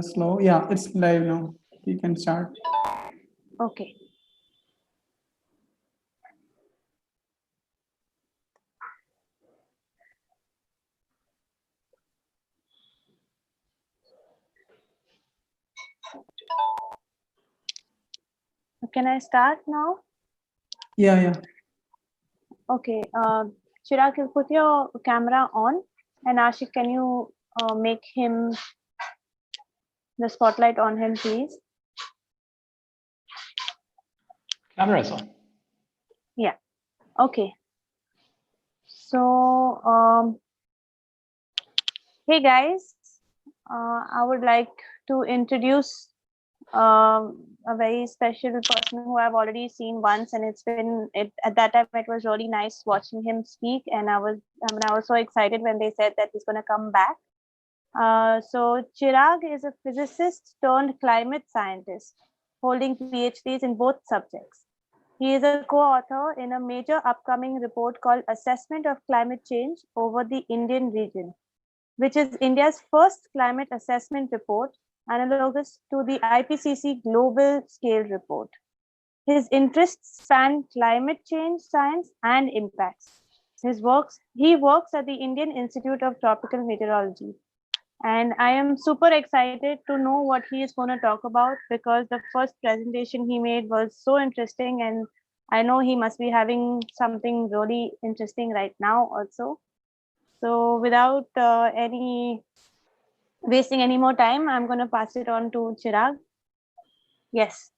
slow. Yeah, it's live now. You can start. Okay. Can I start now? Yeah. Okay. Chirag, you put your camera on, and Ashik, can you make him the spotlight on him, please? Camera's on. Yeah. Okay. So, hey guys, I would like to introduce a very special person who I've already seen once, and at that time it was really nice watching him speak, and I was so excited when they said that he's going to come back. So Chirag is a physicist turned climate scientist, holding PhDs in both subjects. He is a co-author in a major upcoming report called Assessment of Climate Change over the Indian Region, which is India's first climate assessment report, analogous to the IPCC Global Scale Report. His interests span climate change science and impacts. He works at the Indian Institute of Tropical Meteorology. And I am super excited to know what he is going to talk about, because the first presentation he made was so interesting, and I know he must be having something really interesting right now also. So without wasting any more time, I'm going to pass it on to Chirag. Yes.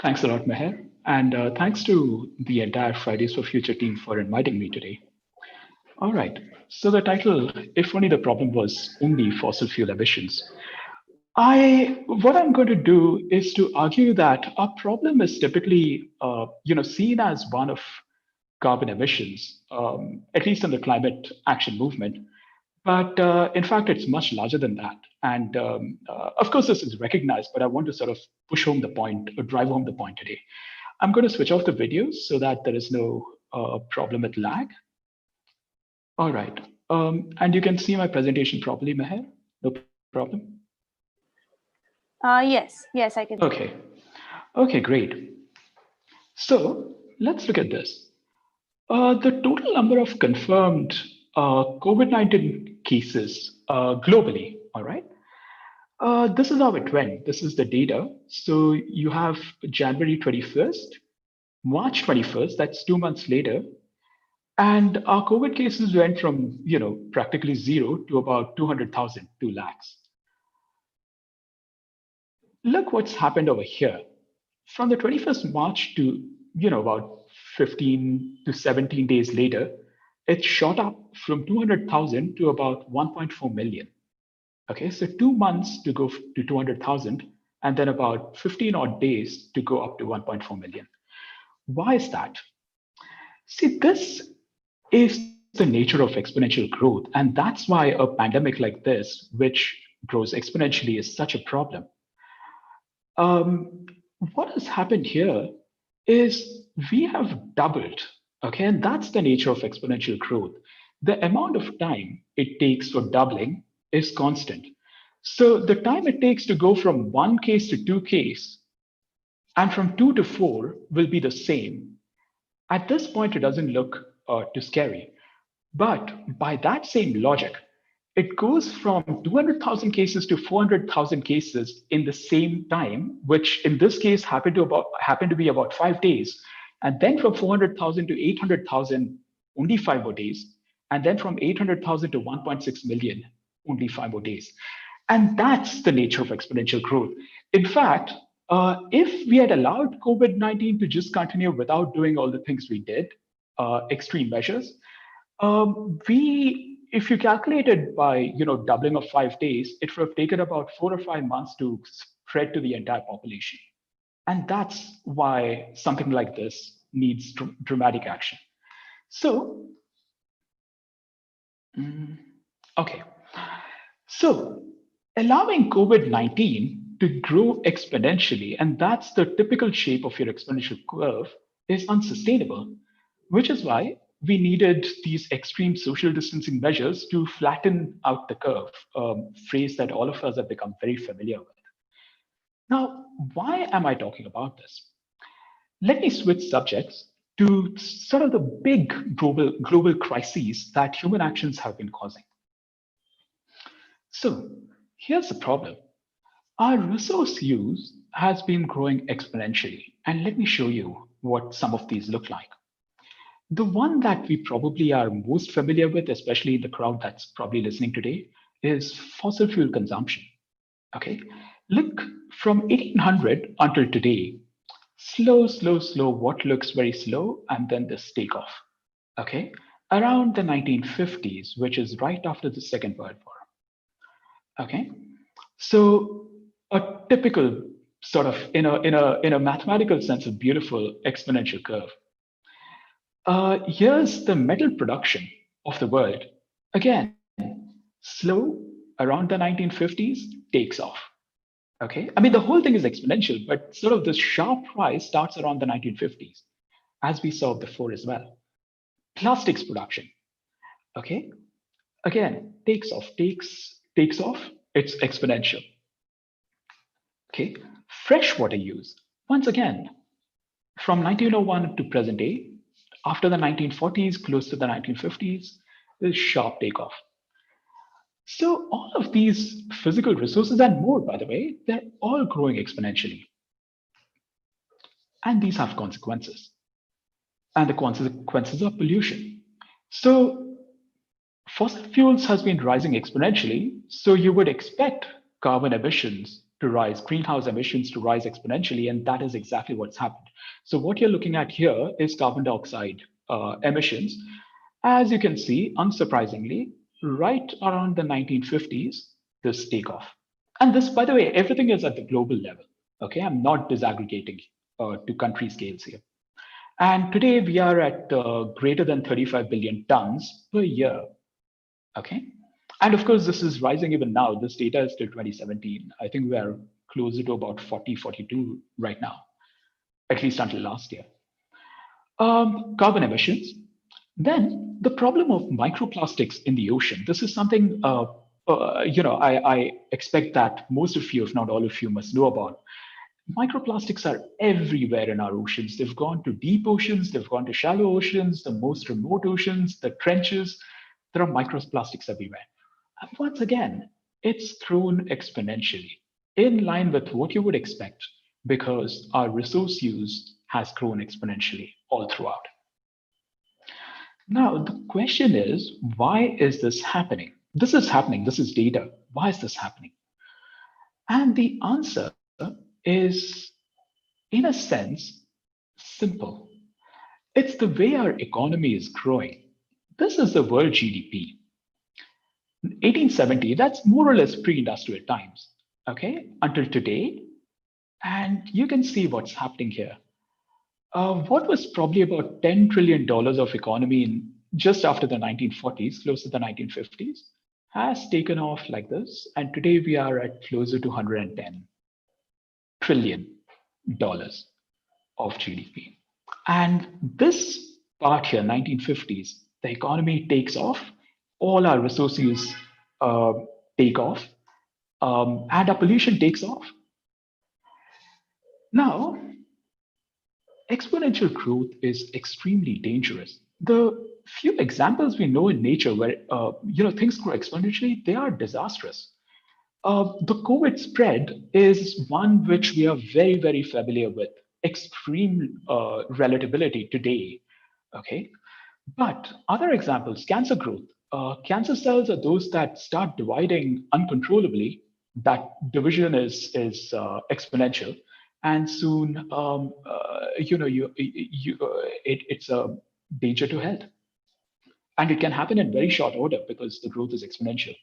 Thanks a lot, Meher. And thanks to the entire Fridays for Future team for inviting me today. All right. So the title, If Only the Problem Was Only Fossil Fuel Emissions. What I'm going to do is to argue that our problem is typically, seen as one of carbon emissions, at least in the climate action movement. But in fact, it's much larger than that. And of course, this is recognized, but I want to sort of push home the point or drive home the point today. I'm going to switch off the videos so that there is no problem with lag. All right. And you can see my presentation properly, Meher? No problem? Yes, I can. Okay, great. So let's look at this. The total number of confirmed COVID-19 cases globally, all right? This is how it went. This is the data. So you have January 21st, March 21st, that's 2 months later. And our COVID cases went from, practically zero to about 200,000, 2 lakhs. Look what's happened over here. From the 21st March to, about 15 to 17 days later, it shot up from 200,000 to about 1.4 million. Okay, so 2 months to go to 200,000, and then about 15 odd days to go up to 1.4 million. Why is that? See, this is the nature of exponential growth, and that's why a pandemic like this, which grows exponentially, is such a problem. What has happened here is we have doubled, okay, and that's the nature of exponential growth. The amount of time it takes for doubling is constant. So the time it takes to go from 1 case to 2 case and from 2 to 4 will be the same. At this point, it doesn't look too scary. But by that same logic, it goes from 200,000 cases to 400,000 cases in the same time, which in this case happened to be about 5 days. And then from 400,000 to 800,000, only 5 more days. And then from 800,000 to 1.6 million, only 5 more days. And that's the nature of exponential growth. In fact, if we had allowed COVID-19 to just continue without doing all the things we did, extreme measures, if you calculate it by doubling of 5 days, it would have taken about 4 or 5 months to spread to the entire population. And that's why something like this needs dramatic action. So, okay. So allowing COVID-19 to grow exponentially, and that's the typical shape of your exponential curve, is unsustainable, which is why we needed these extreme social distancing measures to flatten out the curve, a phrase that all of us have become very familiar with. Now, why am I talking about this? Let me switch subjects to sort of the big global crises that human actions have been causing. So here's the problem. Our resource use has been growing exponentially. And let me show you what some of these look like. The one that we probably are most familiar with, especially the crowd that's probably listening today, is fossil fuel consumption. Okay, look, from 1800 until today, slow, what looks very slow, and then this takeoff. Okay, around the 1950s, which is right after the Second World War. Okay, so a typical sort of in a mathematical sense, a beautiful exponential curve. Here's the metal production of the world. Again, slow around the 1950s, takes off. Okay, I mean, the whole thing is exponential, but sort of the sharp rise starts around the 1950s, as we saw before as well. Plastics production. Okay, again, takes off, it's exponential. Okay, freshwater use. Once again, from 1901 to present day, after the 1940s, close to the 1950s, there's sharp takeoff. So all of these physical resources and more, by the way, they're all growing exponentially. And these have consequences. And the consequences are pollution. So fossil fuels has been rising exponentially. So you would expect carbon emissions to rise, greenhouse emissions to rise exponentially. And that is exactly what's happened. So what you're looking at here is carbon dioxide emissions. As you can see, unsurprisingly, right around the 1950s, this takeoff. And this, by the way, everything is at the global level. Okay, I'm not disaggregating to country scales here. And today we are at greater than 35 billion tons per year. Okay, and of course, this is rising even now. This data is till 2017. I think we are closer to about 40, 42 right now, at least until last year. Carbon emissions. Then the problem of microplastics in the ocean. This is something I expect that most of you, if not all of you, must know about. Microplastics are everywhere in our oceans. They've gone to deep oceans, they've gone to shallow oceans, the most remote oceans, the trenches. There are microplastics everywhere. And once again, it's grown exponentially, in line with what you would expect, because our resource use has grown exponentially all throughout. Now, the question is, why is this happening? This is happening. This is data. Why is this happening? And the answer is, in a sense, simple. It's the way our economy is growing. This is the world GDP. 1870, that's more or less pre-industrial times, okay, until today. And you can see what's happening here. What was probably about $10 trillion of economy in just after the 1940s, close to the 1950s, has taken off like this. And today we are at closer to $110 trillion of GDP. And this part here, 1950s, the economy takes off, all our resources take off, and our pollution takes off. Now, exponential growth is extremely dangerous. The few examples we know in nature where things grow exponentially, they are disastrous. The COVID spread is one which we are very, very familiar with. Extreme relatability today. Okay, but other examples, cancer growth. Cancer cells are those that start dividing uncontrollably. That division is exponential, and soon it's a danger to health, and it can happen in very short order because the growth is exponential.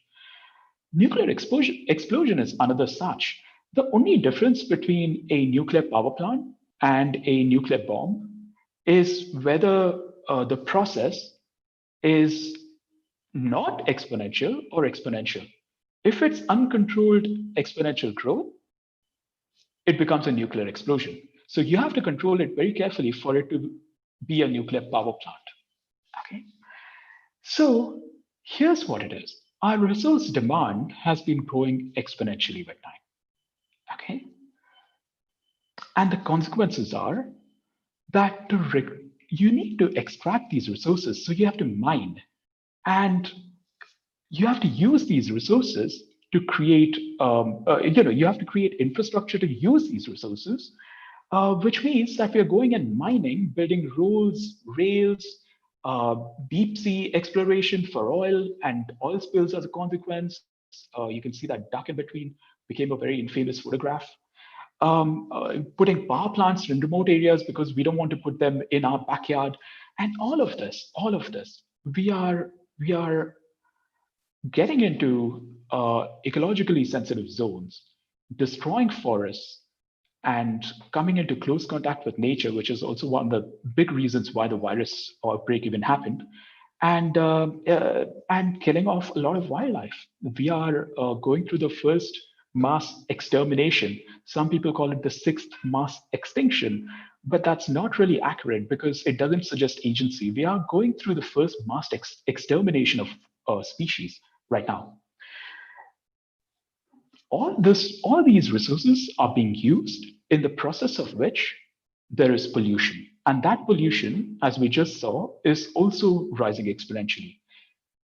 Nuclear explosion is another such. The only difference between a nuclear power plant and a nuclear bomb is whether the process is not exponential or exponential. If it's uncontrolled exponential growth, it becomes a nuclear explosion. So you have to control it very carefully for it to be a nuclear power plant. Okay. So here's what it is. Our resource demand has been growing exponentially with time. Okay. And the consequences are that you need to extract these resources. So you have to mine and you have to use these resources to create, you have to create infrastructure to use these resources, which means that we are going and mining, building roads, rails, uh, deep sea exploration for oil and oil spills as a consequence. You can see that duck in between became a very infamous photograph. Putting power plants in remote areas because we don't want to put them in our backyard, and all of this, we are getting into ecologically sensitive zones, destroying forests, and coming into close contact with nature, which is also one of the big reasons why the virus outbreak even happened, and killing off a lot of wildlife. We are going through the first mass extermination. Some people call it the sixth mass extinction, but that's not really accurate because it doesn't suggest agency. We are going through the first mass extermination of species right now. All these resources are being used in the process of which there is pollution. And that pollution, as we just saw, is also rising exponentially.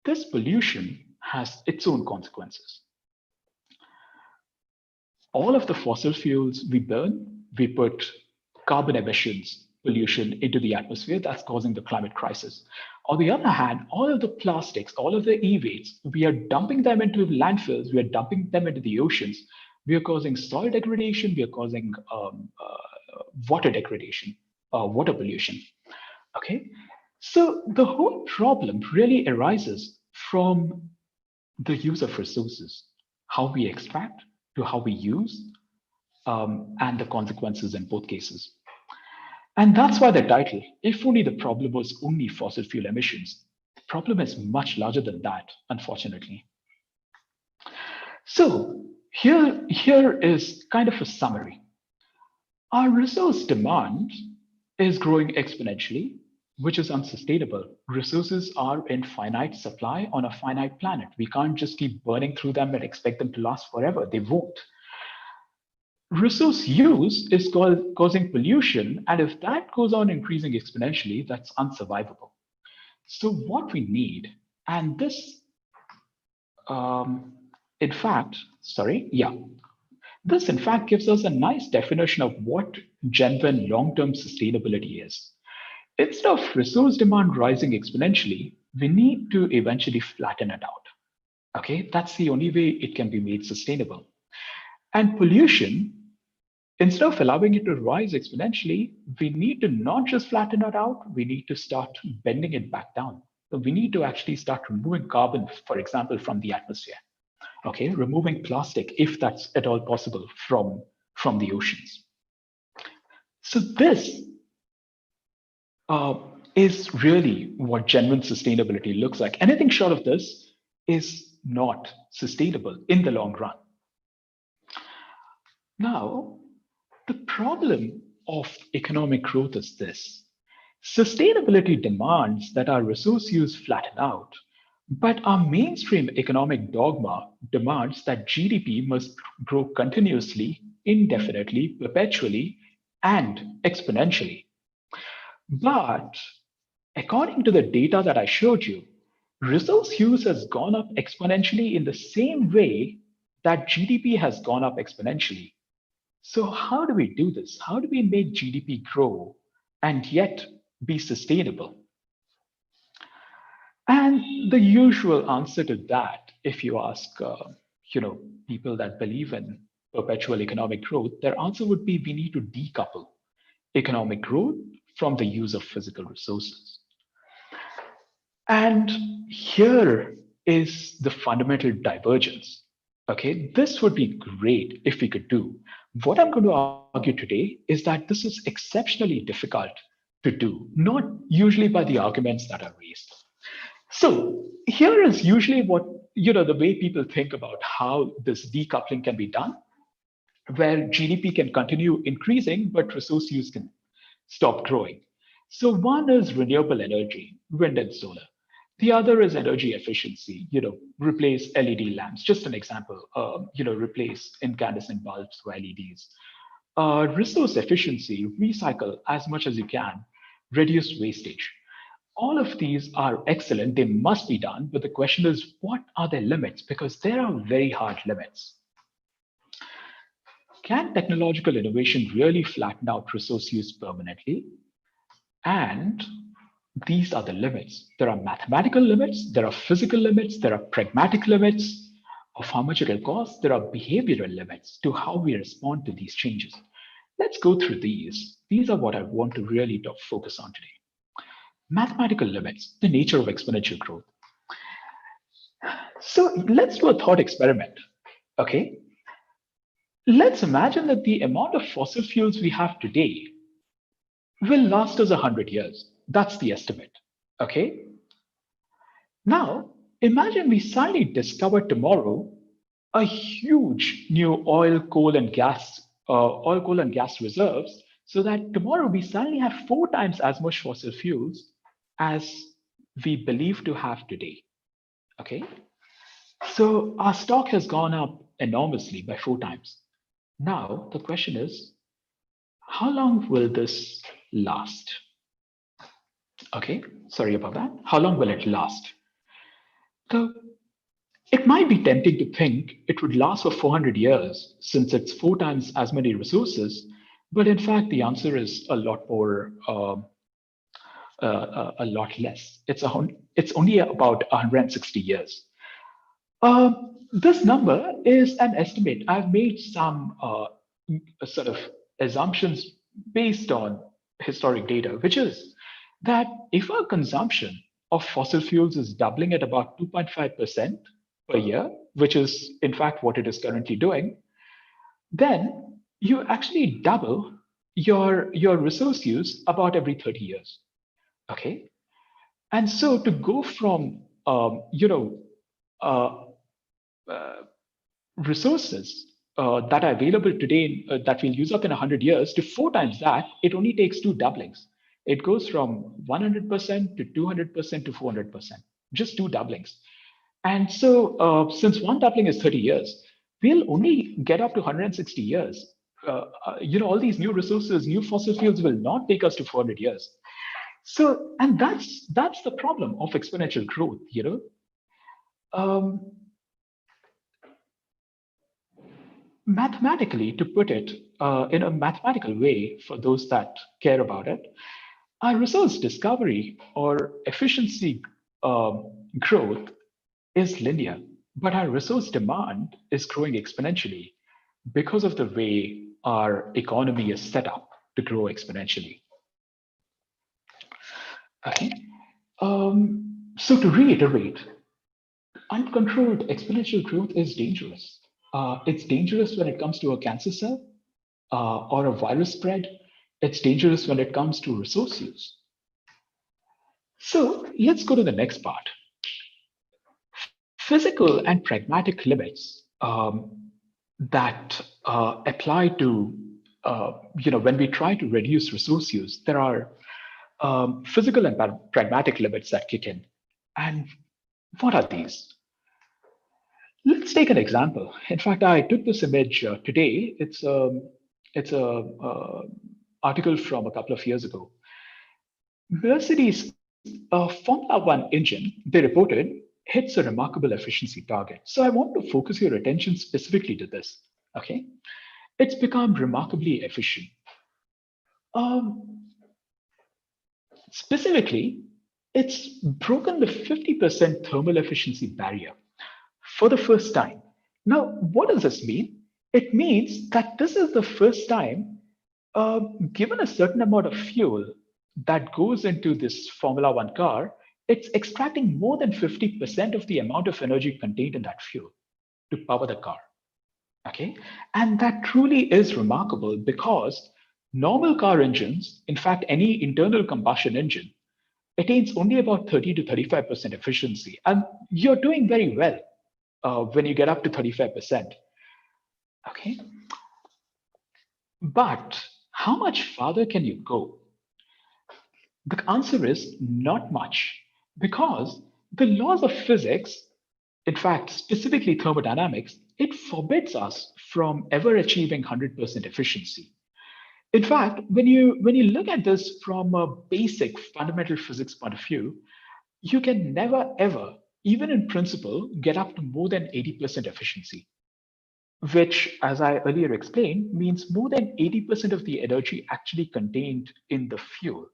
This pollution has its own consequences. All of the fossil fuels we burn, we put carbon emissions, pollution into the atmosphere that's causing the climate crisis. On the other hand, all of the plastics, all of the e-waste, we are dumping them into landfills, we are dumping them into the oceans. We are causing soil degradation, we are causing water degradation, water pollution. Okay, so the whole problem really arises from the use of resources, how we extract to how we use, and the consequences in both cases. And that's why the title, if only the problem was only fossil fuel emissions, the problem is much larger than that, unfortunately. So here is kind of a summary. Our resource demand is growing exponentially, which is unsustainable. Resources are in finite supply on a finite planet. We can't just keep burning through them and expect them to last forever. They won't. Resource use is causing pollution, and if that goes on increasing exponentially, that's unsurvivable. So what we need, and this, in fact, sorry, yeah, this in fact gives us a nice definition of what genuine long-term sustainability is. Instead of resource demand rising exponentially, we need to eventually flatten it out. Okay, that's the only way it can be made sustainable. And pollution, instead of allowing it to rise exponentially, we need to not just flatten it out, we need to start bending it back down. So we need to actually start removing carbon, for example, from the atmosphere. Okay, removing plastic, if that's at all possible, from the oceans. So this is really what genuine sustainability looks like. Anything short of this is not sustainable in the long run. Now, the problem of economic growth is this. Sustainability demands that our resource use flatten out, but our mainstream economic dogma demands that GDP must grow continuously, indefinitely, perpetually, and exponentially. But according to the data that I showed you, resource use has gone up exponentially in the same way that GDP has gone up exponentially. So, how do we do this? How do we make GDP grow and yet be sustainable? And the usual answer to that, if you ask, people that believe in perpetual economic growth, their answer would be we need to decouple economic growth from the use of physical resources. And here is the fundamental divergence. Okay, this would be great if we could do. What I'm going to argue today is that this is exceptionally difficult to do, not usually by the arguments that are raised. So here is usually what, the way people think about how this decoupling can be done, where GDP can continue increasing, but resource use can stop growing. So one is renewable energy, wind and solar. The other is energy efficiency, replace LED lamps, just an example, replace incandescent bulbs for LEDs. Resource efficiency, recycle as much as you can, reduce wastage. All of these are excellent, they must be done, but the question is, what are their limits? Because there are very hard limits. Can technological innovation really flatten out resource use permanently? And these are the limits. There are mathematical limits, there are physical limits, there are pragmatic limits of how much it will cost, there are behavioral limits to how we respond to these changes. Let's go through these. These are what I want to really focus on today. Mathematical limits, the nature of exponential growth. So let's do a thought experiment, okay? Let's imagine that the amount of fossil fuels we have today will last us 100 years. That's the estimate, okay? Now, imagine we suddenly discover tomorrow a huge new oil, coal, and gas reserves, so that tomorrow we suddenly have 4 times as much fossil fuels as we believe to have today, okay? So our stock has gone up enormously by 4 times. Now, the question is, how long will this last? Okay, sorry about that. How long will it last? So it might be tempting to think it would last for 400 years since it's 4 times as many resources, but in fact, the answer is a lot more, a lot less. It's only about 160 years. This number is an estimate. I've made some sort of assumptions based on historic data, which is that if our consumption of fossil fuels is doubling at about 2.5% per year, which is in fact what it is currently doing, then you actually double your resource use about every 30 years. Okay, and so to go from uh, resources that are available today that we'll use up in 100 years to 4 times that, it only takes 2 doublings. It goes from 100% to 200% to 400%, just 2 doublings. And so since 1 doubling is 30 years, we'll only get up to 160 years. All these new resources, new fossil fuels will not take us to 400 years. So, and that's the problem of exponential growth, Mathematically, to put it in a mathematical way for those that care about it, our resource discovery or efficiency growth is linear, but our resource demand is growing exponentially because of the way our economy is set up to grow exponentially. Okay. So to reiterate, uncontrolled exponential growth is dangerous. It's dangerous when it comes to a cancer cell or a virus spread. It's dangerous when it comes to resource use. So let's go to the next part. Physical and pragmatic limits that apply to, when we try to reduce resource use, there are physical and pragmatic limits that kick in. And what are these? Let's take an example. In fact, I took this image today. It's a article from a couple of years ago. Mercedes Formula One engine, they reported, hits a remarkable efficiency target. So I want to focus your attention specifically to this. Okay, it's become remarkably efficient. Specifically, it's broken the 50% thermal efficiency barrier for the first time. Now, what does this mean? It means that this is the first time, given a certain amount of fuel that goes into this Formula One car, it's extracting more than 50% of the amount of energy contained in that fuel to power the car. Okay, and that truly is remarkable because normal car engines, in fact, any internal combustion engine, attains only about 30 to 35% efficiency. And you're doing very well when you get up to 35%. Okay. But how much farther can you go? The answer is not much, because the laws of physics, in fact, specifically thermodynamics, it forbids us from ever achieving 100% efficiency. In fact, when you look at this from a basic fundamental physics point of view, you can never ever, even in principle, get up to more than 80% efficiency, which, as I earlier explained, means more than 80% of the energy actually contained in the fuel,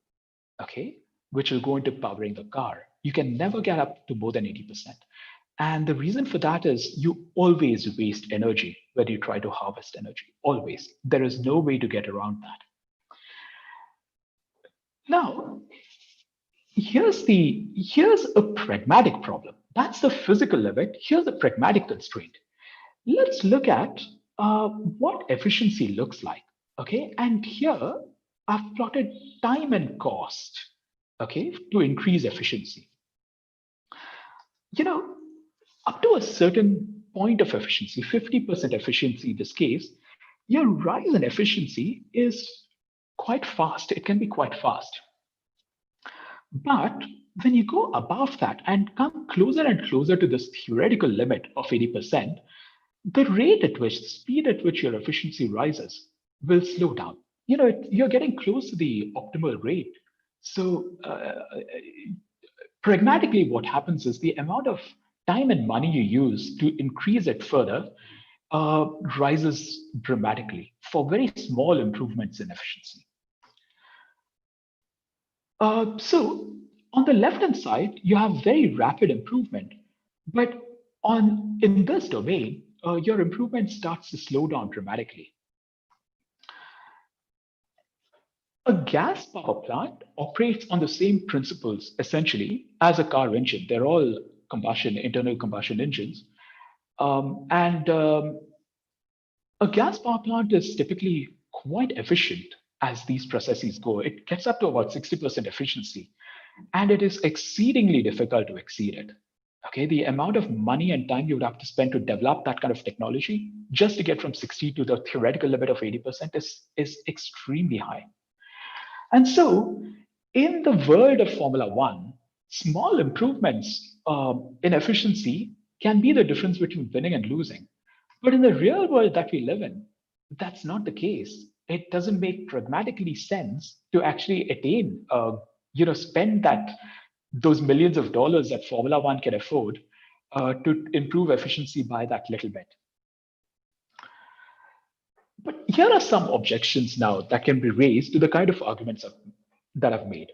okay, which will go into powering the car. You can never get up to more than 80%. And the reason for that is you always waste energy when you try to harvest energy. Always. There is no way to get around that. Now, here's a pragmatic problem. That's the physical limit. Here's the pragmatic constraint. Let's look at what efficiency looks like. Okay, and here I've plotted time and cost, okay, to increase efficiency. You know, up to a certain point of efficiency, 50% efficiency in this case, your rise in efficiency is quite fast. It can be quite fast. But when you go above that and come closer and closer to this theoretical limit of 80%, the rate at which, the speed at which your efficiency rises will slow down. You know, you're getting close to the optimal rate. So pragmatically, what happens is the amount of time and money you use to increase it further rises dramatically for very small improvements in efficiency. So on the left-hand side, you have very rapid improvement, but in this domain, your improvement starts to slow down dramatically. A gas power plant operates on the same principles, essentially, as a car engine. They're all internal combustion engines. A gas power plant is typically quite efficient as these processes go. It gets up to about 60% efficiency, and it is exceedingly difficult to exceed it. Okay, the amount of money and time you would have to spend to develop that kind of technology just to get from 60 to the theoretical limit of 80% is extremely high. And so, in the world of Formula One, small improvements in efficiency can be the difference between winning and losing. But in the real world that we live in, that's not the case. It doesn't make pragmatically sense to actually attain, spend those millions of dollars that Formula One can afford to improve efficiency by that little bit. But here are some objections now that can be raised to the kind of arguments that I've made.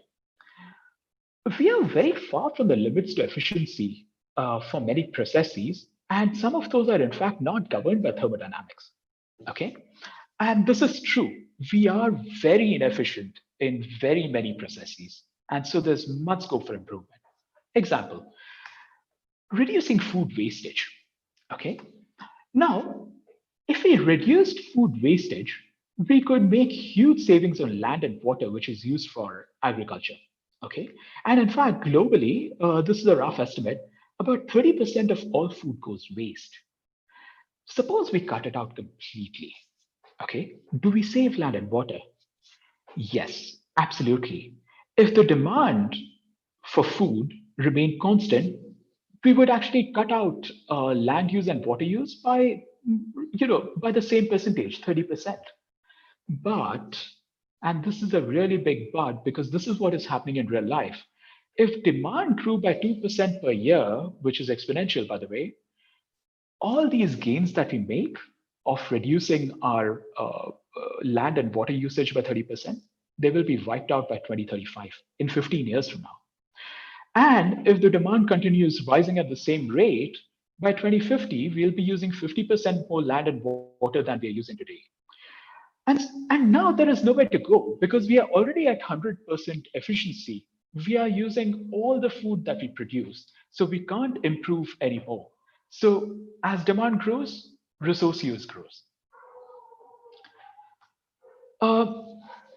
We are very far from the limits to efficiency for many processes, and some of those are in fact not governed by thermodynamics. Okay, and this is true. We are very inefficient in very many processes, and so there's much scope for improvement. Example, reducing food wastage. Okay, now if we reduced food wastage, we could make huge savings on land and water, which is used for agriculture. Okay, and in fact, globally, this is a rough estimate, about 30% of all food goes waste. Suppose we cut it out completely. Okay, do we save land and water? Yes, absolutely. If the demand for food remained constant, we would actually cut out land use and water use by the same percentage, 30%. But, and this is a really big but, because this is what is happening in real life. If demand grew by 2% per year, which is exponential, by the way, all these gains that we make of reducing our land and water usage by 30%, they will be wiped out by 2035, in 15 years from now. And if the demand continues rising at the same rate, by 2050, we'll be using 50% more land and water than we are using today. And now there is nowhere to go because we are already at 100% efficiency. We are using all the food that we produce, so we can't improve anymore. So as demand grows, resource use grows.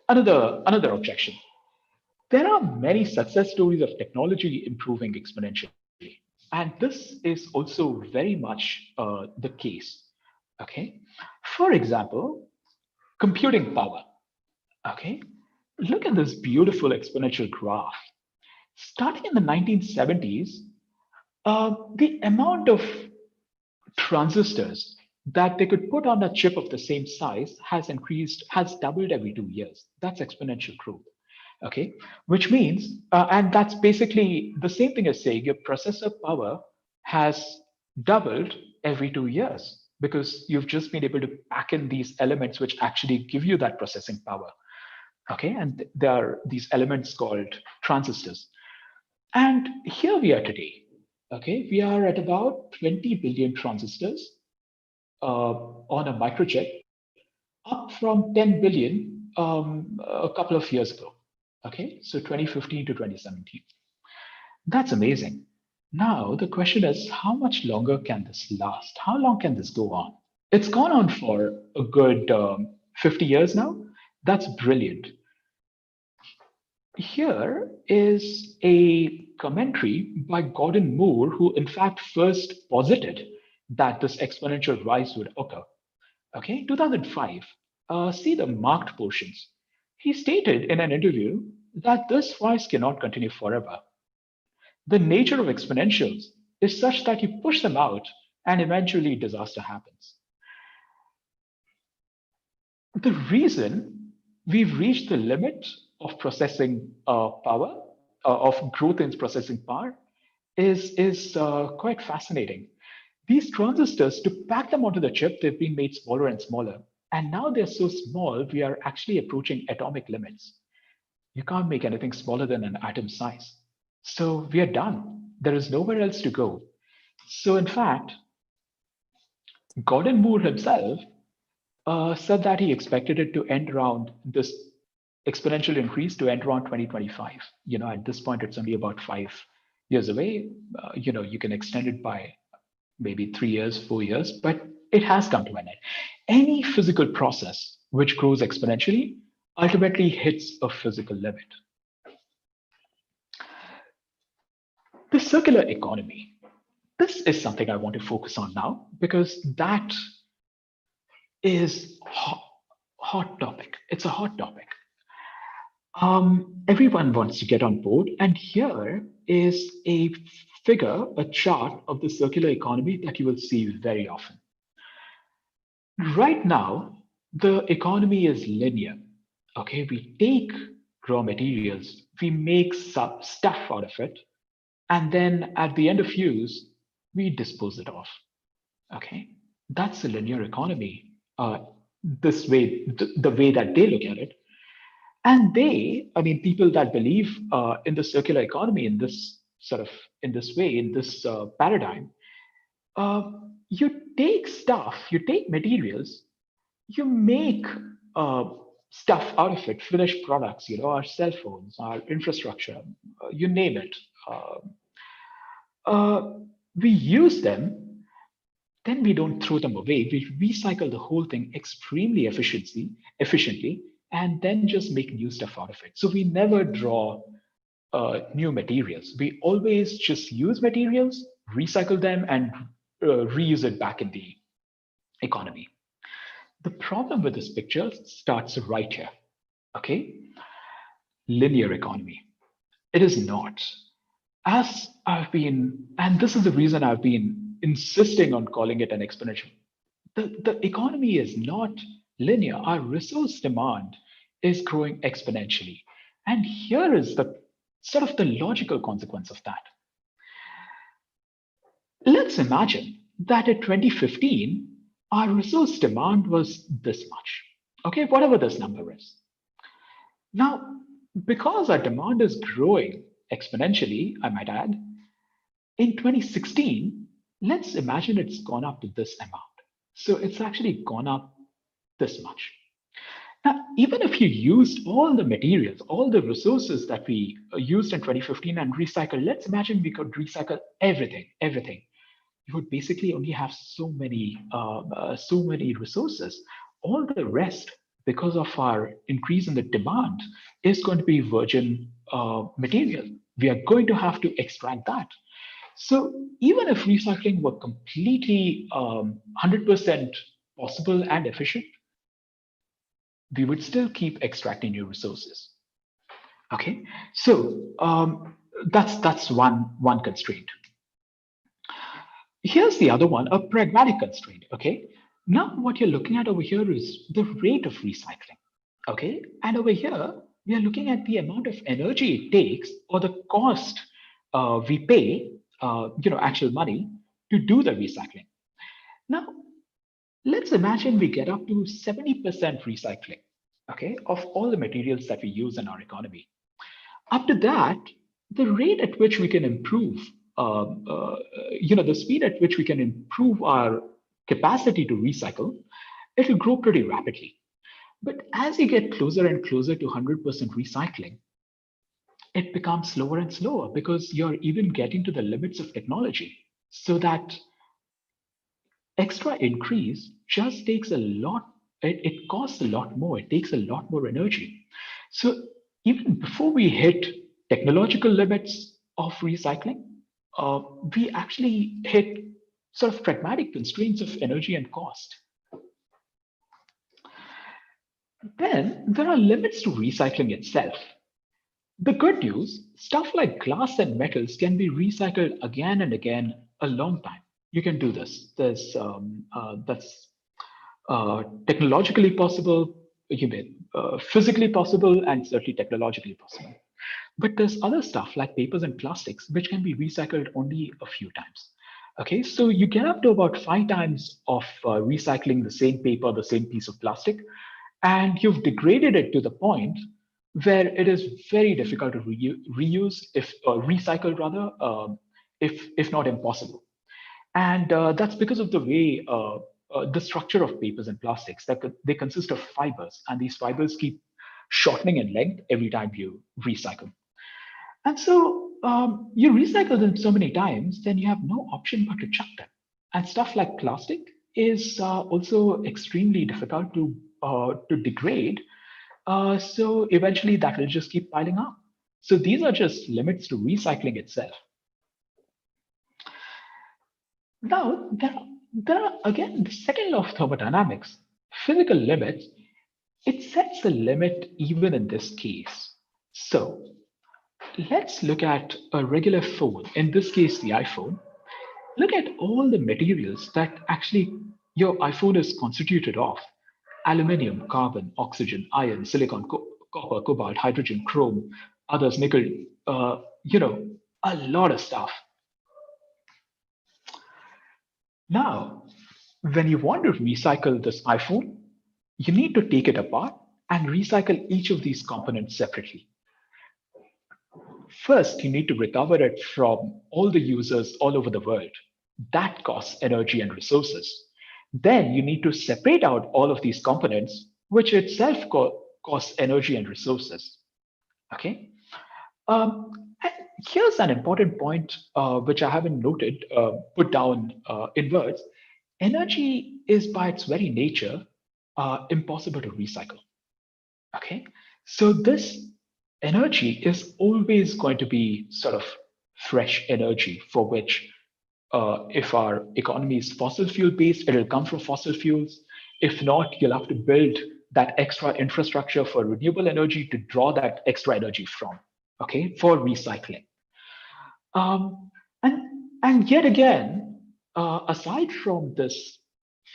Another objection. There are many success stories of technology improving exponentially. And this is also very much the case. Okay. For example, computing power. Okay. Look at this beautiful exponential graph. Starting in the 1970s, the amount of transistors that they could put on a chip of the same size has increased, has doubled every 2 years. That's exponential growth. Okay, which means, and that's basically the same thing as saying your processor power has doubled every 2 years because you've just been able to pack in these elements which actually give you that processing power. Okay, and there are these elements called transistors. And here we are today. Okay, we are at about 20 billion transistors on a microchip, up from 10 billion a couple of years ago. Okay, so 2015 to 2017. That's amazing. Now, the question is, how much longer can this last? How long can this go on? It's gone on for a good 50 years now. That's brilliant. Here is a commentary by Gordon Moore, who in fact first posited that this exponential rise would occur. Okay, 2005. See the marked portions. He stated in an interview that this rise cannot continue forever. The nature of exponentials is such that you push them out and eventually disaster happens. The reason we've reached the limit of processing power, of growth in processing power, is quite fascinating. These transistors, to pack them onto the chip, they've been made smaller and smaller. And now they're so small, we are actually approaching atomic limits. You can't make anything smaller than an atom size. So we are done. There is nowhere else to go. So in fact, Gordon Moore himself said that he expected it to end around this exponential increase to end around 2025. At this point, it's only about 5 years away. You can extend it by maybe 3 years, 4 years, but it has come to an end. Any physical process which grows exponentially ultimately hits a physical limit. The circular economy. This is something I want to focus on now because that is hot topic. It's a hot topic. Everyone wants to get on board, and here is a figure, a chart of the circular economy that you will see very often. Right now, the economy is linear. Okay, we take raw materials, we make stuff out of it, and then at the end of use, we dispose it off. Okay, that's the linear economy. This way, the way that they look at it. And people that believe in the circular economy in this way, in this paradigm, you take stuff, you take materials, you make stuff out of it, finished products, our cell phones, our infrastructure, you name it. We use them, then we don't throw them away. We recycle the whole thing extremely efficiently, and then just make new stuff out of it. So we never draw new materials. We always just use materials, recycle them, and reuse it back in the economy. The problem with this picture starts right here. Okay, linear economy. It is not. As I've been, and this is the reason I've been insisting on calling it an exponential. The economy is not linear. Our resource demand is growing exponentially. And here is the sort of the logical consequence of that. Let's imagine that in 2015, our resource demand was this much. Okay, whatever this number is. Now, because our demand is growing exponentially, I might add, in 2016, let's imagine it's gone up to this amount. So it's actually gone up this much. Now, even if you used all the materials, all the resources that we used in 2015 and recycle, let's imagine we could recycle everything. You would basically only have so many resources. All the rest, because of our increase in the demand, is going to be virgin material. We are going to have to extract that. So even if recycling were completely 100% possible and efficient, we would still keep extracting new resources. Okay, so that's one constraint. Here's the other one, a pragmatic constraint. Okay, now what you're looking at over here is the rate of recycling. Okay, and over here we are looking at the amount of energy it takes or the cost we pay, actual money to do the recycling. Now, let's imagine we get up to 70% recycling, okay, of all the materials that we use in our economy. After that, the rate at which we can improve, the speed at which we can improve our capacity to recycle, it will grow pretty rapidly. But as you get closer and closer to 100% recycling, it becomes slower and slower because you're even getting to the limits of technology. So that extra increase just takes a lot, it costs a lot more, it takes a lot more energy. So even before we hit technological limits of recycling, we actually hit sort of pragmatic constraints of energy and cost. Then there are limits to recycling itself. The good news, stuff like glass and metals can be recycled again and again a long time. You can do this. That's technologically possible, physically possible, and certainly technologically possible. But there's other stuff like papers and plastics, which can be recycled only a few times. Okay, so you get up to about 5 times of recycling the same paper, the same piece of plastic, and you've degraded it to the point where it is very difficult to reuse, if recycle rather, if not impossible. And that's because of the way the structure of papers and plastics. They consist of fibers, and these fibers keep shortening in length every time you recycle. And so you recycle them so many times, then you have no option but to chuck them. And stuff like plastic is also extremely difficult to degrade. So eventually that will just keep piling up. So these are just limits to recycling itself. Now, there are again the second law of thermodynamics, physical limits. It sets a limit even in this case. So let's look at a regular phone, in this case, the iPhone. Look at all the materials that actually your iPhone is constituted of: aluminium, carbon, oxygen, iron, silicon, copper, cobalt, hydrogen, chrome, others, nickel, you know, a lot of stuff. Now, when you want to recycle this iPhone, you need to take it apart and recycle each of these components separately. First, you need to recover it from all the users all over the world. That costs energy and resources. Then you need to separate out all of these components, which itself costs energy and resources. Okay. And here's an important point, which I haven't noted, put down in words. Energy is by its very nature impossible to recycle. Okay, so this energy is always going to be sort of fresh energy for which, if our economy is fossil fuel based, it'll come from fossil fuels. If not, you'll have to build that extra infrastructure for renewable energy to draw that extra energy from, okay, for recycling. And yet again, aside from this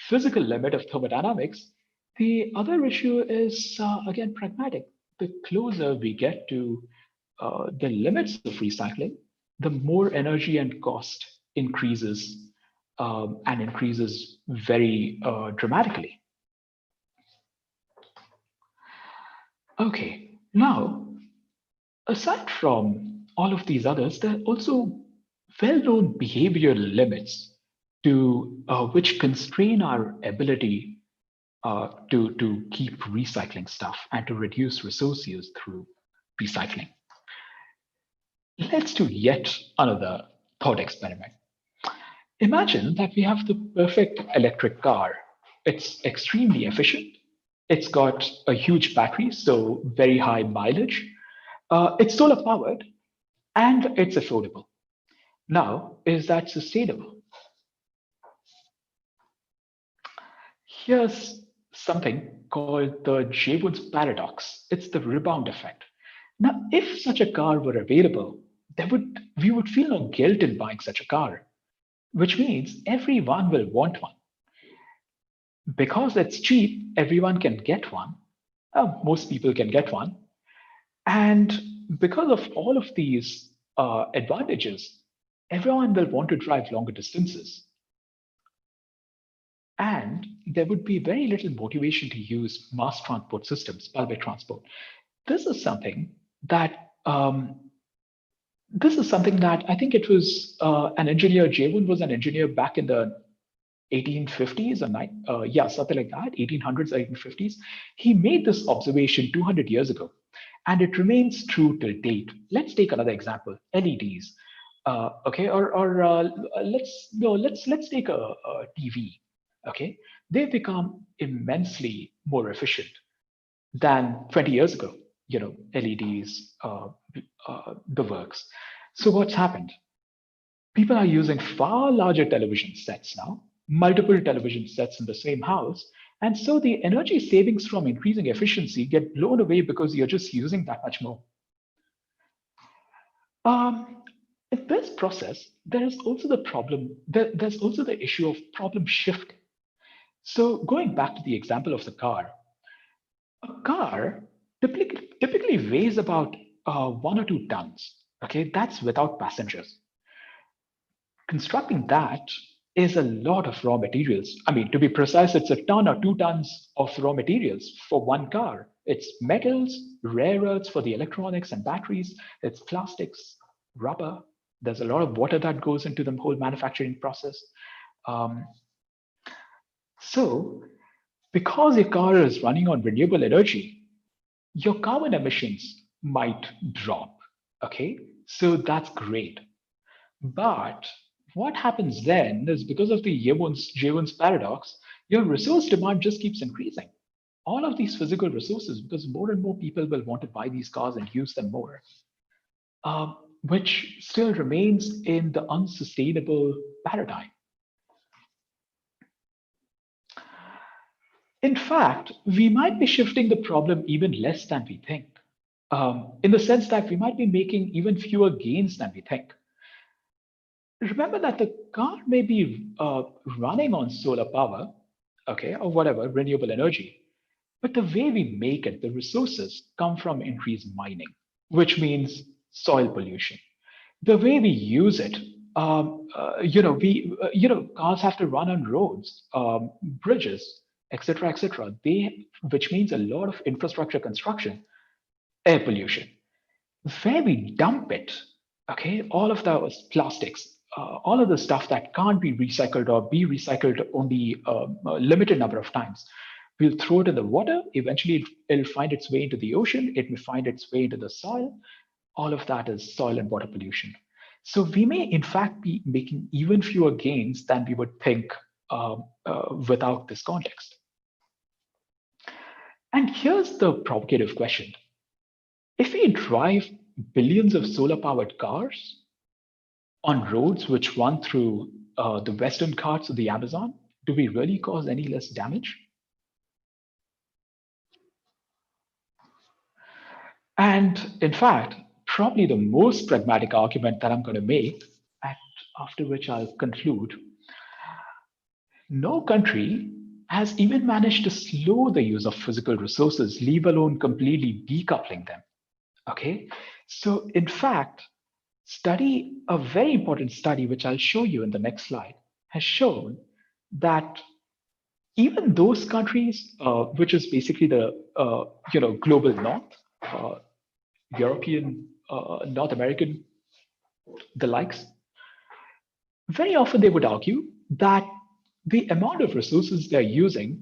physical limit of thermodynamics, the other issue is again pragmatic. The closer we get to the limits of recycling, the more energy and cost increases, and increases very dramatically. Okay, now aside from all of these others, there are also well-known behavioral limits to which constrain our ability to keep recycling stuff and to reduce resource use through recycling. Let's do yet another thought experiment. Imagine that we have the perfect electric car. It's extremely efficient. It's got a huge battery, so very high mileage. It's solar powered and it's affordable. Now, is that sustainable? Here's something called the Jevons paradox. It's the rebound effect. Now, if such a car were available, we would feel no guilt in buying such a car, which means everyone will want one. Because it's cheap, everyone can get one. Most people can get one. And because of all of these advantages, everyone will want to drive longer distances. And there would be very little motivation to use mass transport systems, public transport. This is something that I think it was an engineer. Jayvon was an engineer back in the 1850s or something like that, 1800s or 1850s. He made this observation 200 years ago, and it remains true till date. Let's take another example: LEDs. Okay, or let's take a TV. Okay, they've become immensely more efficient than 20 years ago. LEDs, the works. So what's happened? People are using far larger television sets now, multiple television sets in the same house. And so the energy savings from increasing efficiency get blown away because you're just using that much more. In this process, there is also the problem, there's also the issue of problem shifting. So going back to the example of the car, a car typically weighs about 1 or 2 tons. Okay, that's without passengers. Constructing that is a lot of raw materials. I mean, to be precise, it's a ton or 2 tons of raw materials for one car. It's metals, rare earths for the electronics and batteries, it's plastics, rubber. There's a lot of water that goes into the whole manufacturing process. So, because your car is running on renewable energy, your carbon emissions might drop. Okay, so that's great. But what happens then is because of the Jevons paradox, your resource demand just keeps increasing. All of these physical resources, because more and more people will want to buy these cars and use them more, which still remains in the unsustainable paradigm. In fact, we might be shifting the problem even less than we think, in the sense that we might be making even fewer gains than we think. Remember that the car may be running on solar power, okay, or whatever, renewable energy, but the way we make it, the resources come from increased mining, which means soil pollution. The way we use it, cars have to run on roads, bridges, etc., etc. Which means a lot of infrastructure construction, air pollution. Where we dump it, okay, all of those plastics, all of the stuff that can't be recycled or be recycled only a limited number of times, we'll throw it in the water. Eventually, it'll find its way into the ocean. It may find its way into the soil. All of that is soil and water pollution. So we may, in fact, be making even fewer gains than we would think without this context. And here's the provocative question. If we drive billions of solar-powered cars on roads which run through the western Ghats of the Amazon, do we really cause any less damage? And in fact, probably the most pragmatic argument that I'm going to make, after which I'll conclude, no country has even managed to slow the use of physical resources, leave alone completely decoupling them. Okay, so in fact, a very important study, which I'll show you in the next slide, has shown that even those countries, which is basically the global north, European, North American, the likes, very often they would argue that the amount of resources they're using,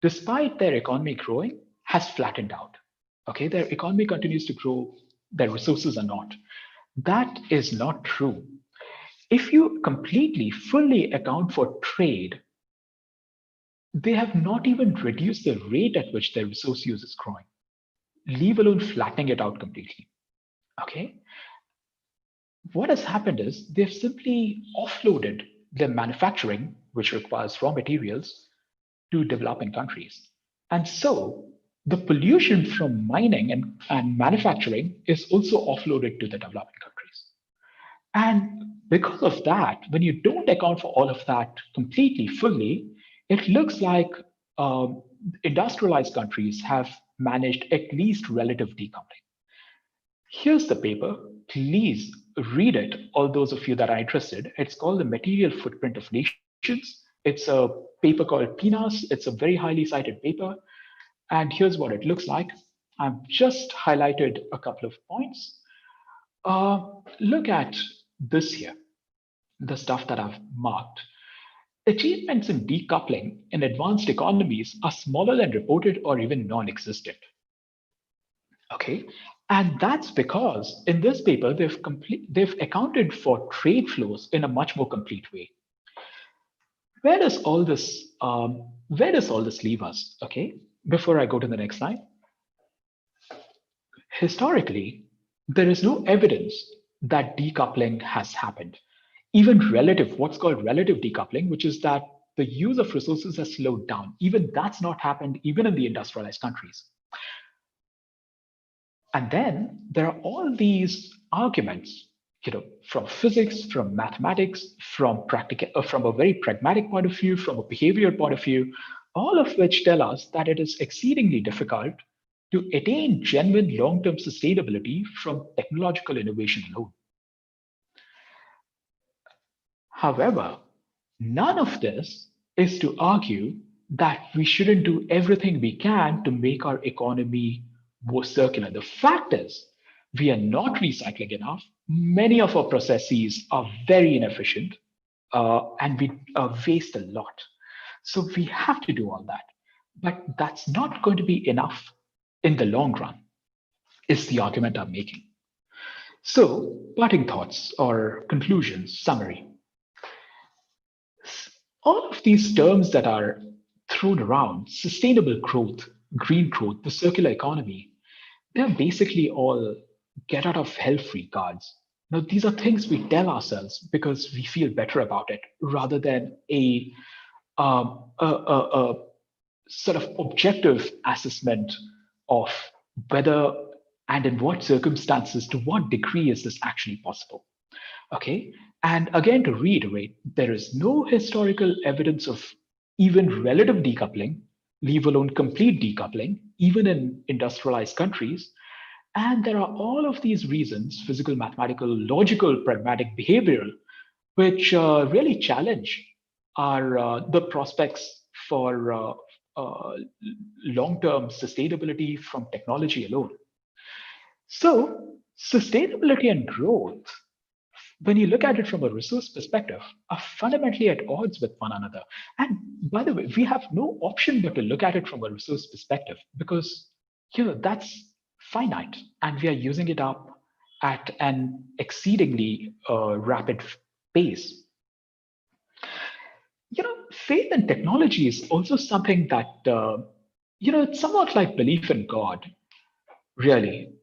despite their economy growing, has flattened out. Okay, their economy continues to grow, their resources are not. That is not true. If you completely, fully account for trade, they have not even reduced the rate at which their resource use is growing, leave alone flattening it out completely. Okay? What has happened is they've simply offloaded their manufacturing, which requires raw materials, to developing countries. And so the pollution from mining and manufacturing is also offloaded to the developing countries. And because of that, when you don't account for all of that completely, fully, it looks like industrialized countries have managed at least relative decoupling. Here's the paper. Please read it, all those of you that are interested. It's called The Material Footprint of Nations. It's a paper called PNAS. It's a very highly cited paper. And here's what it looks like. I've just highlighted a couple of points. Look at this here, the stuff that I've marked. Achievements in decoupling in advanced economies are smaller than reported or even non-existent. Okay, and that's because in this paper they've accounted for trade flows in a much more complete way. Where does all this leave us? Okay, before I go to the next slide. Historically, there is no evidence that decoupling has happened. Even what's called relative decoupling, which is that the use of resources has slowed down. Even that's not happened even in the industrialized countries. And then there are all these arguments, from physics, from mathematics, from a very pragmatic point of view, from a behavioral point of view, all of which tell us that it is exceedingly difficult to attain genuine long-term sustainability from technological innovation alone. However, none of this is to argue that we shouldn't do everything we can to make our economy more circular. The fact is, we are not recycling enough. Many of our processes are very inefficient, and we waste a lot. So we have to do all that. But that's not going to be enough in the long run, is the argument I'm making. So, parting thoughts or conclusions, summary. All of these terms that are thrown around, sustainable growth, green growth, the circular economy, they're basically all get out of hell free cards. Now, these are things we tell ourselves because we feel better about it rather than a sort of objective assessment of whether and in what circumstances, to what degree is this actually possible. Okay. And again, to reiterate, there is no historical evidence of even relative decoupling, leave alone complete decoupling, even in industrialized countries. And there are all of these reasons, physical, mathematical, logical, pragmatic, behavioral, which really challenge the prospects for long-term sustainability from technology alone. So sustainability and growth, when you look at it from a resource perspective, are fundamentally at odds with one another. And by the way, we have no option but to look at it from a resource perspective because that's finite and we are using it up at an exceedingly rapid pace. Faith in technology is also something that, it's somewhat like belief in God, really.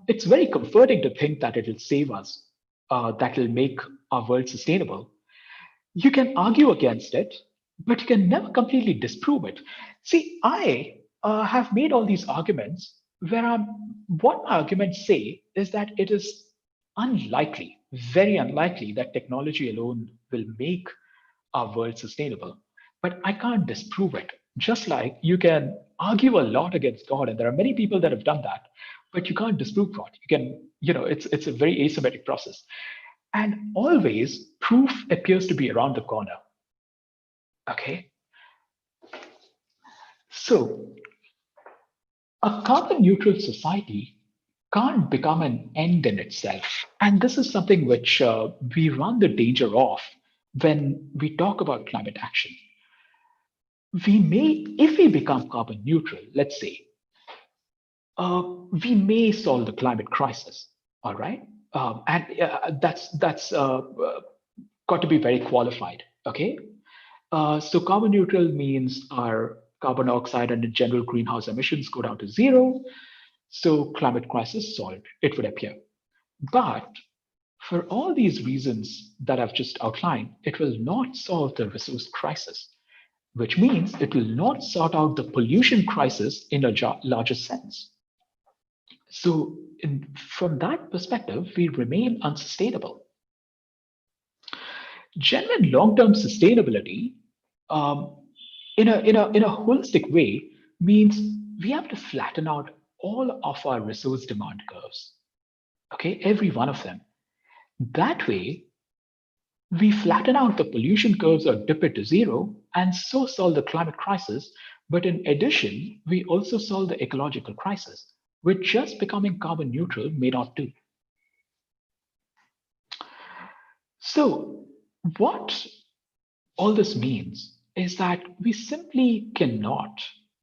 It's very comforting to think that it will save us, that will make our world sustainable. You can argue against it, but you can never completely disprove it. See, I have made all these arguments where what my arguments say is that it is unlikely, very unlikely, that technology alone will make our world sustainable. But I can't disprove it. Just like you can argue a lot against God, and there are many people that have done that, but you can't disprove God. You can, it's a very asymmetric process. And always proof appears to be around the corner. Okay. So a carbon neutral society can't become an end in itself. And this is something which we run the danger of when we talk about climate action. If we become carbon neutral, let's say, we may solve the climate crisis, all right? And that's got to be very qualified, okay? So carbon neutral means our carbon dioxide and general greenhouse emissions go down to zero. So climate crisis solved, it would appear. But for all these reasons that I've just outlined, it will not solve the resource crisis which means it will not sort out the pollution crisis in a larger sense. So from that perspective, we remain unsustainable. Genuine long-term sustainability in a holistic way means we have to flatten out all of our resource demand curves, okay, every one of them. That way, we flatten out the pollution curves or dip it to zero and so solve the climate crisis. But in addition, we also solve the ecological crisis, which just becoming carbon neutral may not do. So what all this means is that we simply cannot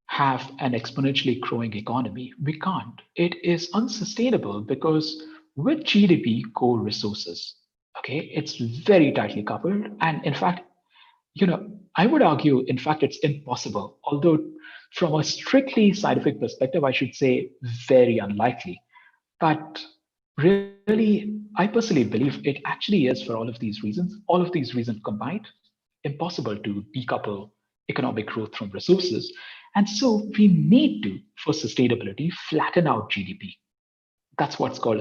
have an exponentially growing economy. We can't. It is unsustainable because with GDP go resources. Okay, it's very tightly coupled. And in fact, I would argue, in fact, it's impossible. Although from a strictly scientific perspective, I should say very unlikely. But really, I personally believe it actually is for all of these reasons combined, impossible to decouple economic growth from resources. And so we need to, for sustainability, flatten out GDP. That's what's called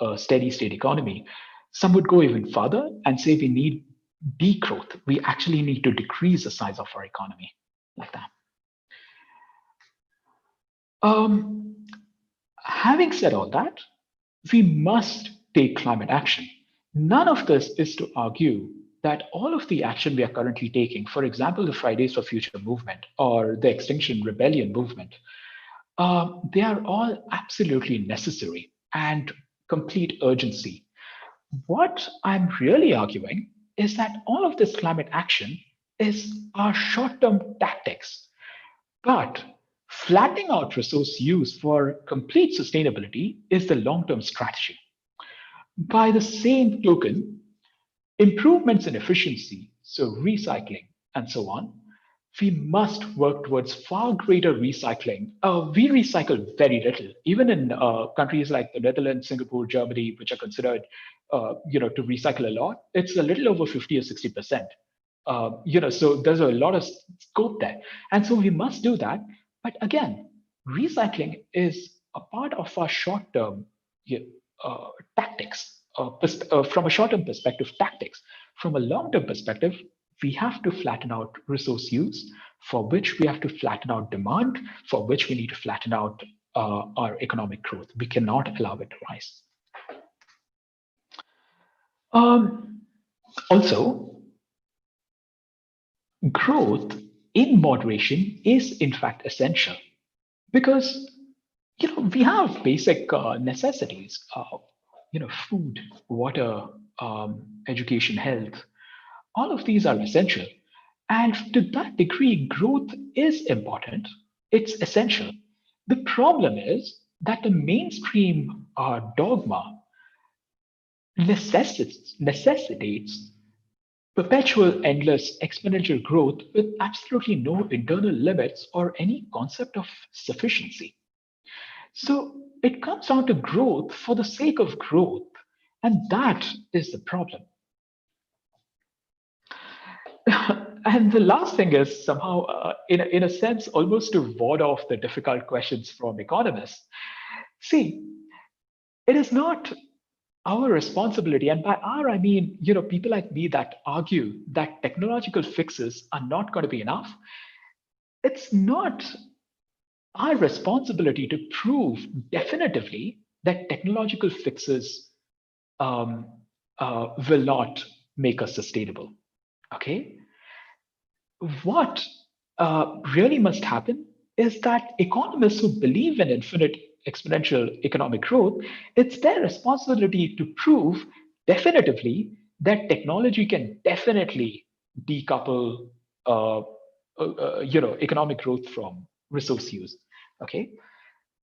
a steady state economy. Some would go even further and say we need degrowth. We actually need to decrease the size of our economy like that. Having said all that, we must take climate action. None of this is to argue that all of the action we are currently taking, for example, the Fridays for Future movement or the Extinction Rebellion movement, they are all absolutely necessary and complete urgency. What I'm really arguing is that all of this climate action is our short-term tactics, but flattening out resource use for complete sustainability is the long-term strategy. By the same token, improvements in efficiency, so recycling and so on, we must work towards far greater recycling. We recycle very little, even in countries like the Netherlands, Singapore, Germany, which are considered, to recycle a lot. It's a little over 50 or 60%. So there's a lot of scope there, and so we must do that. But again, recycling is a part of our short-term tactics. From a short-term perspective, tactics. From a long-term perspective, we have to flatten out resource use, for which we have to flatten out demand, for which we need to flatten out our economic growth. We cannot allow it to rise. Also, growth in moderation is in fact essential because we have basic necessities, food, water, education, health. All of these are essential. And to that degree, growth is important. It's essential. The problem is that the mainstream dogma necessitates perpetual, endless, exponential growth with absolutely no internal limits or any concept of sufficiency. So it comes down to growth for the sake of growth, and that is the problem. And the last thing is somehow, in a sense, almost to ward off the difficult questions from economists. See, it is not our responsibility, and by our I mean people like me that argue that technological fixes are not going to be enough. It's not our responsibility to prove definitively that technological fixes will not make us sustainable. Okay, what really must happen is that economists who believe in infinite exponential economic growth, it's their responsibility to prove definitively that technology can definitely decouple economic growth from resource use. Okay,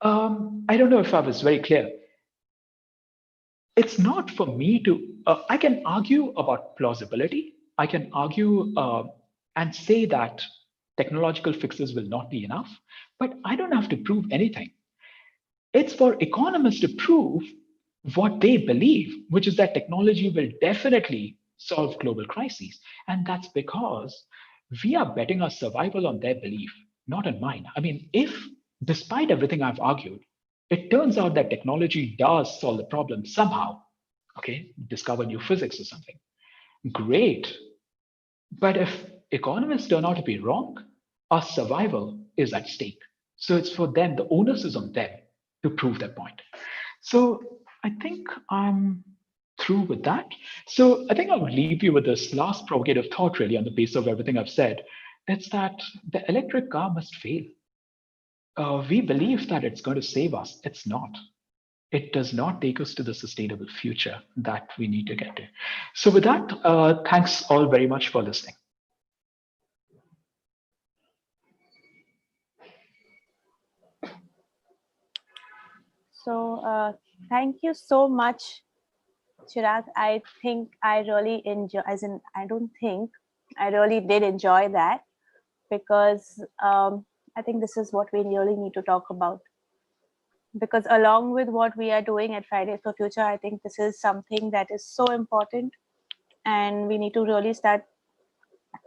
I don't know if I was very clear. It's not for me to, I can argue about plausibility. I can argue and say that technological fixes will not be enough, but I don't have to prove anything. It's for economists to prove what they believe, which is that technology will definitely solve global crises. And that's because we are betting our survival on their belief, not on mine. I mean, if despite everything I've argued, it turns out that technology does solve the problem somehow, okay, discover new physics or something, great. But if economists turn out to be wrong, our survival is at stake. So it's for them, the onus is on them to prove their point. So I think I'm through with that. So I think I'll leave you with this last provocative thought, really, on the basis of everything I've said. It's that the electric car must fail. We believe that it's going to save us. It's not. It does not take us to the sustainable future that we need to get to. So with that, thanks all very much for listening. So thank you so much, Chirag. I think I really enjoy, as in, I don't think, I really did enjoy that, because I think this is what we really need to talk about. Because along with what we are doing at Fridays for Future, I think this is something that is so important, and we need to really start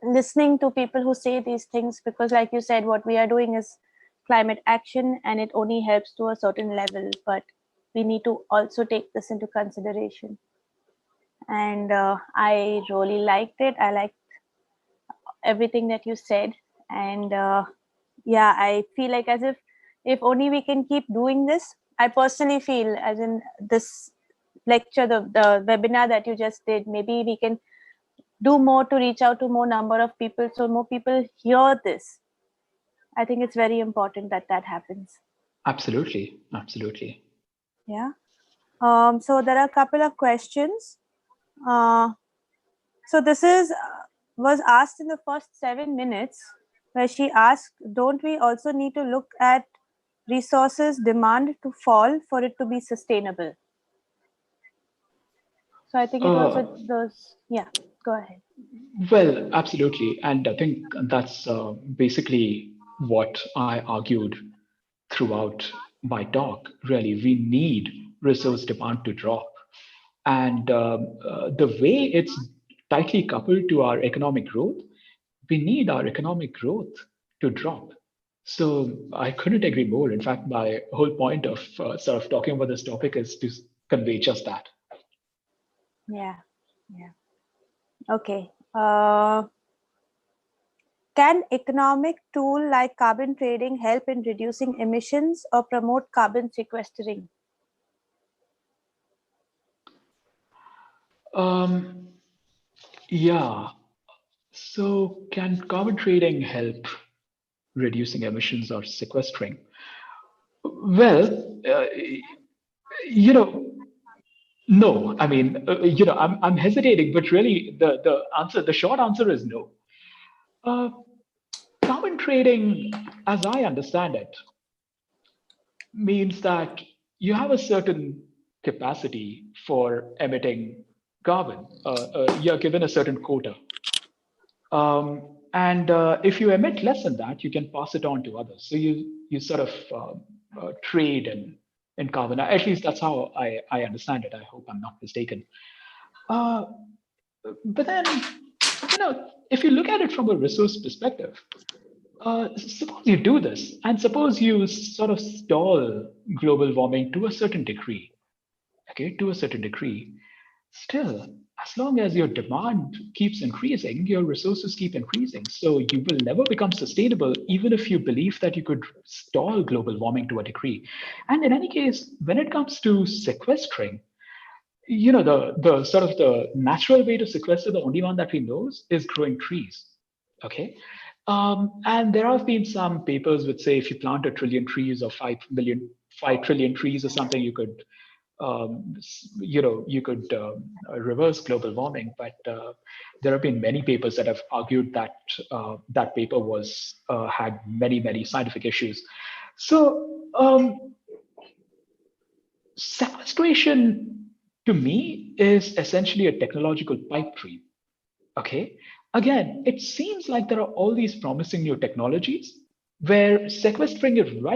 listening to people who say these things, because like you said, what we are doing is climate action, and it only helps to a certain level, but we need to also take this into consideration. And I really liked it. I liked everything that you said. And yeah, I feel like as if only we can keep doing this. I personally feel, as in this lecture, the webinar that you just did, maybe we can do more to reach out to more number of people, so more people hear this. I think it's very important that that happens. Absolutely, absolutely. Yeah. So there are a couple of questions. So this is was asked in the first 7 minutes, where she asked, don't we also need to look at resources demand to fall for it to be sustainable? So I think it was those, yeah, go ahead. Well, absolutely. And I think that's basically what I argued throughout my talk. Really, we need resource demand to drop. And the way it's tightly coupled to our economic growth, we need our economic growth to drop. So I couldn't agree more. In fact, my whole point of sort of talking about this topic is to convey just that. Yeah, yeah. Okay. Can economic tool like carbon trading help in reducing emissions or promote carbon sequestering? Yeah. So can carbon trading help reducing emissions or sequestering? Well, you know, no. I mean, I'm hesitating, but really, the short answer is no. Uh, Carbon trading, as I understand it, means that you have a certain capacity for emitting carbon. You're given a certain quota. And if you emit less than that, you can pass it on to others. So you sort of trade in carbon. At least that's how I understand it. I hope I'm not mistaken. Uh, but then, if you look at it from a resource perspective, suppose you do this, and suppose you sort of stall global warming to a certain degree, okay, to a certain degree. Still, as long as your demand keeps increasing, your resources keep increasing. So you will never become sustainable, even if you believe that you could stall global warming to a degree. And in any case, when it comes to sequestering, the sort of the natural way to sequester, the only one that we know is growing trees. Okay. And there have been some papers which say if you plant 1 trillion trees or 5 trillion trees or something, you could you could reverse global warming. But there have been many papers that have argued that that paper was had many scientific issues. So sequestration to me is essentially a technological pipe dream. Okay. Again, it seems like there are all these promising new technologies where sequestering it right